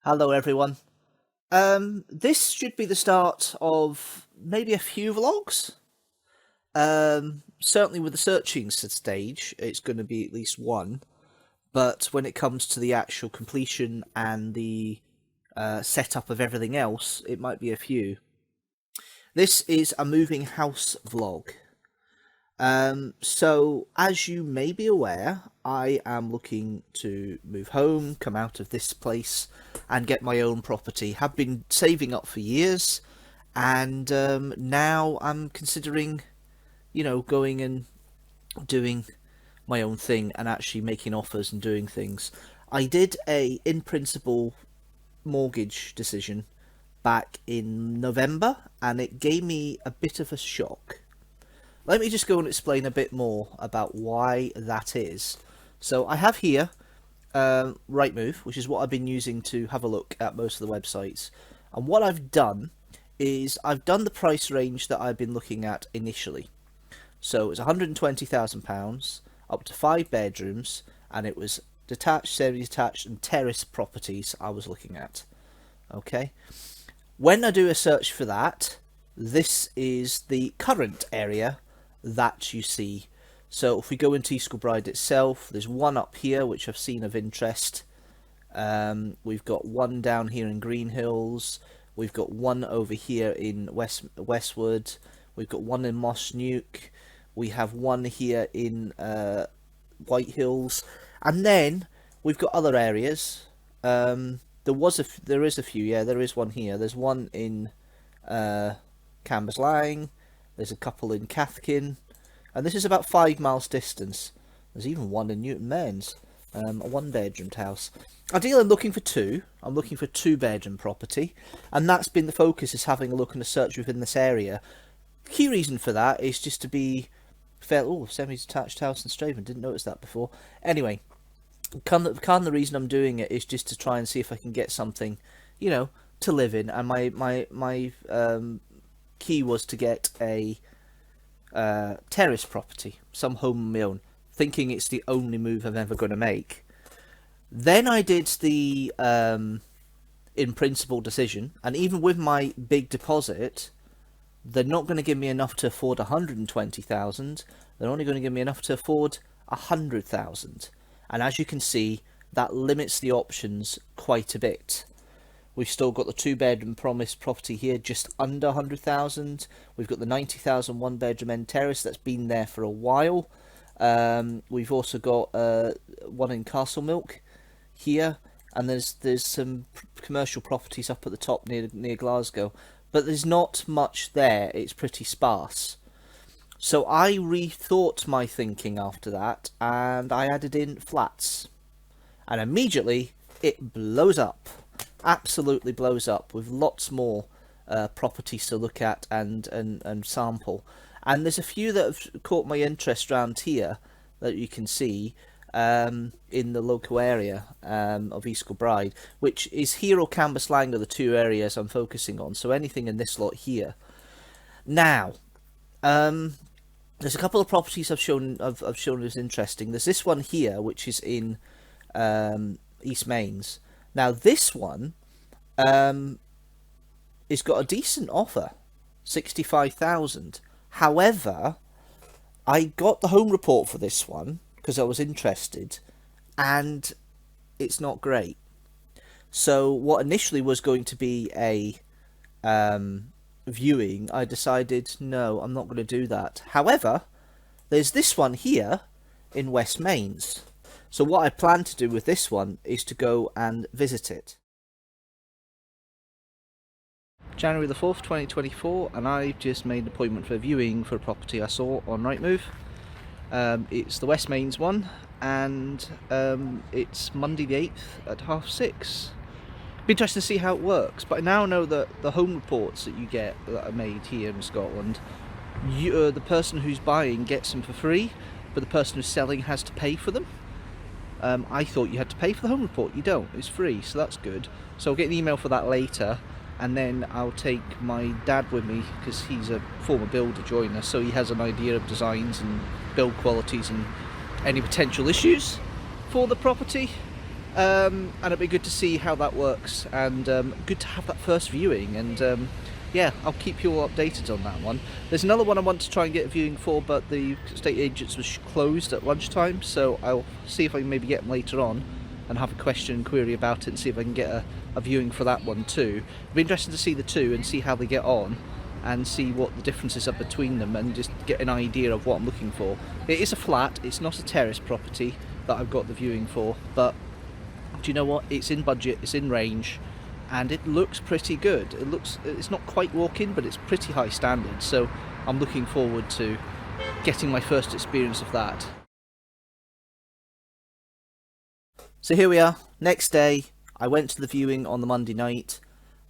Hello, everyone. This should be the start of maybe a few vlogs. Certainly with the searching stage, it's going to be at least one. But when it comes to the actual completion and the setup of everything else, it might be a few. This is a moving house vlog. So, as you may be aware, I am looking to move home, come out of this place, and get my own property. Have been saving up for years, and now I'm considering, going and doing my own thing and actually making offers and doing things. I did a in principle mortgage decision back in November, and it gave me a bit of a shock. Let me just go and explain a bit more about why that is. So I have here Rightmove, which is what I've been using to have a look at most of the websites. And what I've done is I've done the price range that I've been looking at initially. So it's £120,000 up to 5 bedrooms, and it was detached, semi-detached, and terrace properties I was looking at. Okay. When I do a search for that, this is the current area that you see. So if we go into East Kilbride itself, there's one up here which I've seen of interest. We've got one down here in Green Hills. We've got one over here in Westwood. We've got one in Moss Nuke. We have one here in White Hills, and then we've got other areas. There is a few. Yeah, there is one here. There's one in Cambuslang. There's a couple in Cathkin, and this is about 5 miles distance. There's even one in Newton Mains, a 1-bedroomed house. Ideally, I'm looking for two. I'm looking for a 2-bedroom property, and that's been the focus, is having a look and a search within this area. Key reason for that is just to be semi-detached house in Straven. Didn't notice that before. Anyway, the reason I'm doing it is just to try and see if I can get something, to live in. And my key was to get a terrace property, some home of my own, thinking it's the only move I'm ever going to make. Then I did the in principle decision, and even with my big deposit, they're not going to give me enough to afford 120,000. They're only going to give me enough to afford 100,000, and as you can see, that limits the options quite a bit. We've still got the 2-bedroom promised property here, just under 100,000. We've got the 90,000 1-bedroom end terrace that's been there for a while. We've also got one in Castlemilk here, and there's some commercial properties up at the top near Glasgow, but there's not much there. It's pretty sparse. So I rethought my thinking after that, and I added in flats, and immediately it blows up. Absolutely blows up, with lots more properties to look at and sample. And there's a few that have caught my interest around here that you can see in the local area of East Kilbride, which is here or Cambuslang are the two areas I'm focusing on. So anything in this lot here. Now, there's a couple of properties I've shown as interesting. There's this one here, which is in East Mains. Now this one it's got a decent offer, 65,000. However, I got the home report for this one because I was interested, and it's not great. So what initially was going to be a viewing, I decided no, I'm not going to do that. However, there's this one here in West Mains. So what I plan to do with this one is to go and visit it. January the 4th, 2024, and I've just made an appointment for a viewing for a property I saw on Rightmove. It's the West Mains one, and it's Monday the 8th at 6:30. Be interested to see how it works, but I now know that the home reports that you get that are made here in Scotland, the person who's buying gets them for free, but the person who's selling has to pay for them. I thought you had to pay for the home report. You don't. It's free, so that's good. So I'll get an email for that later, and then I'll take my dad with me because he's a former builder joiner, so he has an idea of designs and build qualities and any potential issues for the property. and it'd be good to see how that works, and good to have that first viewing, and yeah, I'll keep you all updated on that one. There's another one I want to try and get a viewing for, but the estate agents was closed at lunchtime, so I'll see if I can maybe get them later on and have a question and query about it and see if I can get a viewing for that one too. It'd be interesting to see the two and see how they get on and see what the differences are between them and just get an idea of what I'm looking for. It is a flat, it's not a terrace property that I've got the viewing for, but do you know what? It's in budget, it's in range, and it looks pretty good. It's not quite walk-in, but it's pretty high standard, so I'm looking forward to getting my first experience of that. So here we are, next day. I went to the viewing on the Monday night.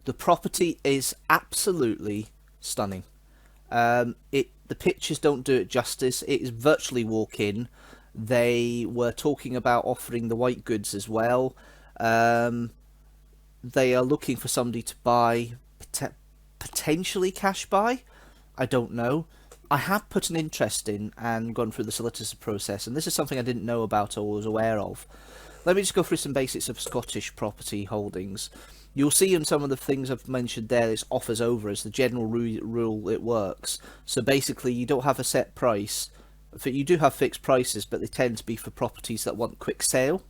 The property is absolutely stunning. The pictures don't do it justice. It is virtually walk-in. They were talking about offering the white goods as well. They are looking for somebody to buy, potentially cash buy. I don't know. I have put an interest in and gone through the solicitor process, and this is something I didn't know about or was aware of. Let me just go through some basics of Scottish property holdings. You'll see in some of the things I've mentioned there, it's offers over as the general rule it works. So basically you don't have a set price. You do have fixed prices, but they tend to be for properties that want quick sale.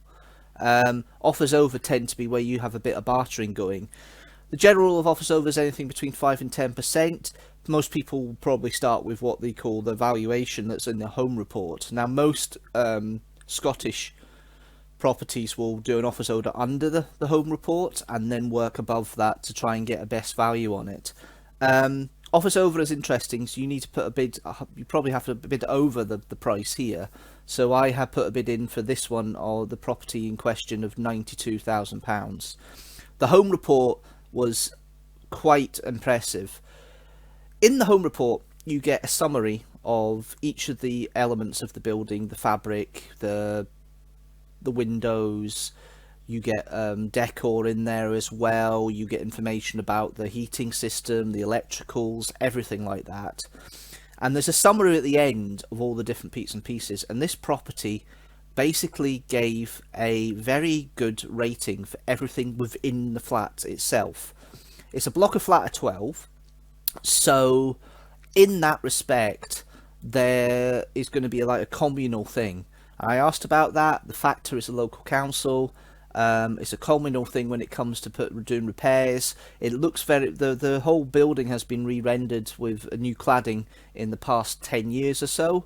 Offers over tend to be where you have a bit of bartering going. The general rule of offers over is anything between 5 and 10%. Most people will probably start with what they call the valuation that's in the home report. Now most Scottish properties will do an offers over under the home report and then work above that to try and get a best value on it. Offers over is interesting, so you need to put a bid, you probably have to bid over the price here. So I have put a bid in for this one, or the property in question, of £92,000. The home report was quite impressive. In the home report you get a summary of each of the elements of the building, the fabric, the windows. You get decor in there as well. You get information about the heating system, the electricals, everything like that. And there's a summary at the end of all the different bits and pieces. And this property basically gave a very good rating for everything within the flat itself. It's a block of flat of 12. So in that respect, there is going to be like a communal thing. I asked about that. The factor is a local council. It's a communal thing when it comes to doing repairs. It looks very, the whole building has been re-rendered with a new cladding in the past 10 years or so.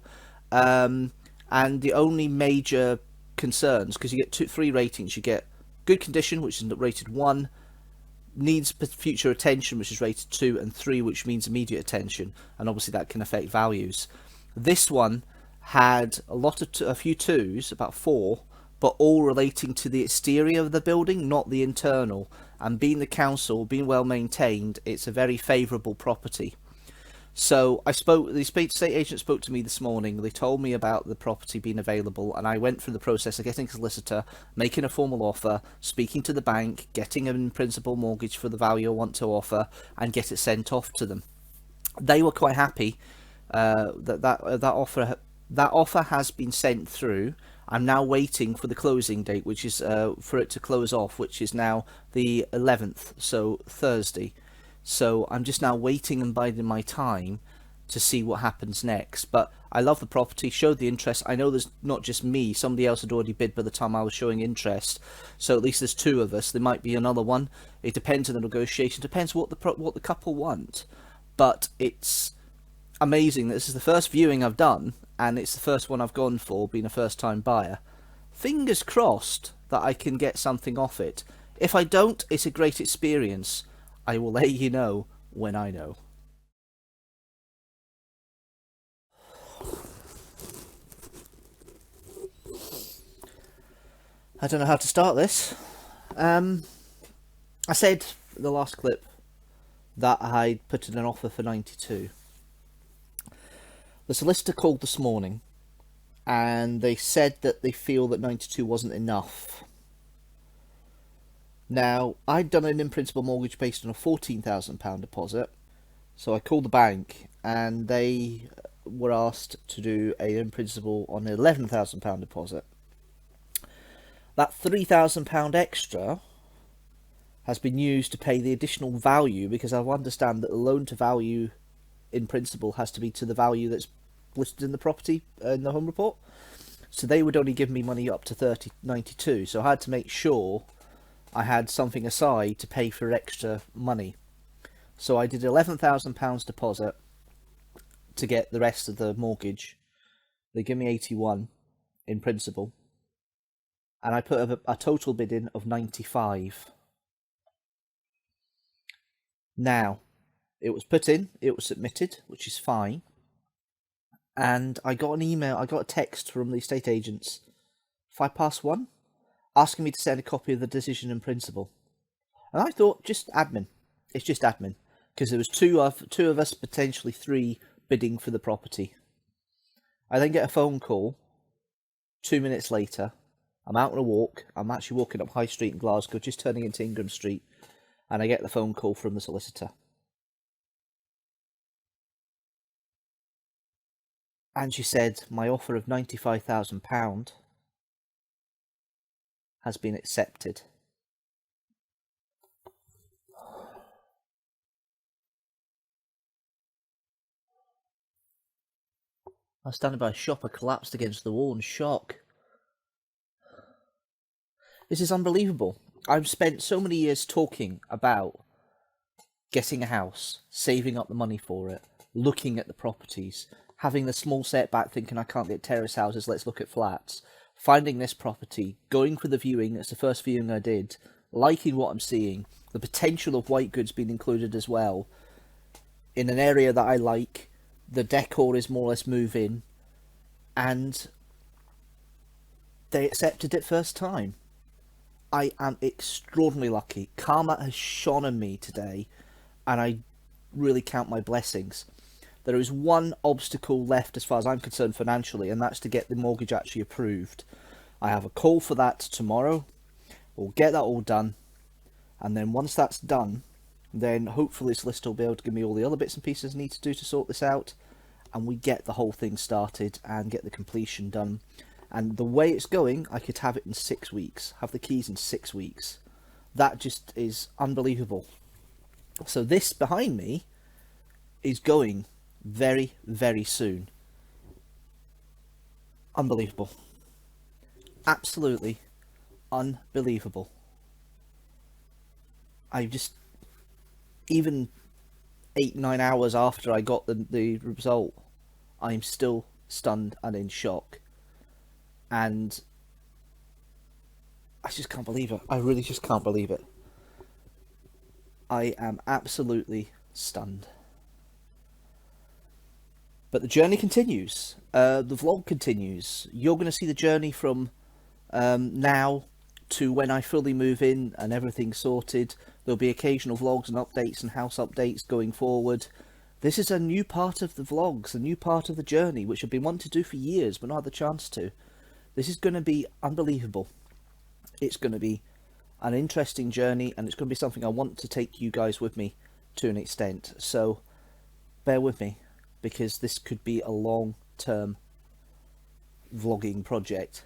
And the only major concerns, because you get three ratings, you get good condition, which is rated 1, needs future attention, which is rated 2, and 3, which means immediate attention, and obviously that can affect values. This one had a few 2s, about 4, but all relating to the exterior of the building, not the internal. And being the council, being well maintained, it's a very favourable property. So the estate agent spoke to me this morning. They told me about the property being available, and I went through the process of getting a solicitor, making a formal offer, speaking to the bank, getting a in-principle mortgage for the value I want to offer, and get it sent off to them. They were quite happy that offer has been sent through. I'm now waiting for the closing date, which is for it to close off, which is now the 11th, so Thursday. So I'm just now waiting and biding my time to see what happens next. But I love the property, showed the interest. I know there's not just me, somebody else had already bid by the time I was showing interest. So at least there's 2 of us. There might be another one. It depends on the negotiation, depends what the couple want. But it's amazing that this is the first viewing I've done, and it's the first one I've gone for, being a first time buyer. Fingers crossed that I can get something off it. If I don't, it's a great experience. I will let you know when I know. I don't know how to start this. I said in the last clip that I'd put in an offer for 92. The solicitor called this morning and they said that they feel that 92 wasn't enough. Now, I'd done an in-principle mortgage based on a £14,000 deposit, so I called the bank and they were asked to do an in-principle on an £11,000 deposit. That £3,000 extra has been used to pay the additional value, because I understand that the loan to value in principle has to be to the value that's listed in the property in the home report. So they would only give me money up to 3092. So I had to make sure I had something aside to pay for extra money. So I did £11,000 deposit to get the rest of the mortgage. They give me 81 in principle, and I put a total bid in of 95. Now, it was put in, it was submitted, which is fine. And I got a text from the estate agents 1:05, asking me to send a copy of the decision in principle. And I thought, just admin. It's just admin. Because there was two of us, potentially three, bidding for the property. I then get a phone call 2 minutes later. I'm out on a walk. I'm actually walking up High Street in Glasgow, just turning into Ingram Street. And I get the phone call from the solicitor. And she said, my offer of £95,000 has been accepted. I was standing by a shop, I collapsed against the wall in shock. This is unbelievable. I've spent so many years talking about getting a house, saving up the money for it, looking at the properties, having the small setback, thinking I can't get terrace houses, let's look at flats, finding this property, going for the viewing, it's the first viewing I did, liking what I'm seeing, the potential of white goods being included as well, in an area that I like, the decor is more or less move-in, and they accepted it first time. I am extraordinarily lucky. Karma has shone on me today, and I really count my blessings. There is one obstacle left as far as I'm concerned financially, and that's to get the mortgage actually approved. I have a call for that tomorrow. We'll get that all done, and then once that's done, then hopefully solicitor will be able to give me all the other bits and pieces I need to do to sort this out, and we get the whole thing started and get the completion done. And the way it's going, I could have it in 6 weeks, have the keys in 6 weeks. That just is unbelievable. So this behind me is going very, very soon. Unbelievable. Absolutely unbelievable. I just, even 8-9 hours after I got the result, I'm still stunned and in shock. And I just can't believe it. I really just can't believe it. I am absolutely stunned. But the journey continues. The vlog continues. You're going to see the journey from now to when I fully move in and everything's sorted. There'll be occasional vlogs and updates and house updates going forward. This is a new part of the vlogs, a new part of the journey, which I've been wanting to do for years, but not had the chance to. This is going to be unbelievable. It's going to be an interesting journey, and it's going to be something I want to take you guys with me to an extent. So bear with me, because this could be a long-term vlogging project,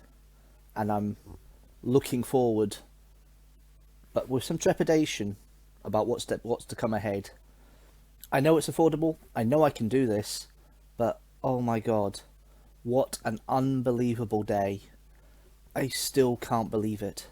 and I'm looking forward, but with some trepidation about what's to come ahead. I know it's affordable, I know I can do this, but oh my god, what an unbelievable day. I still can't believe it.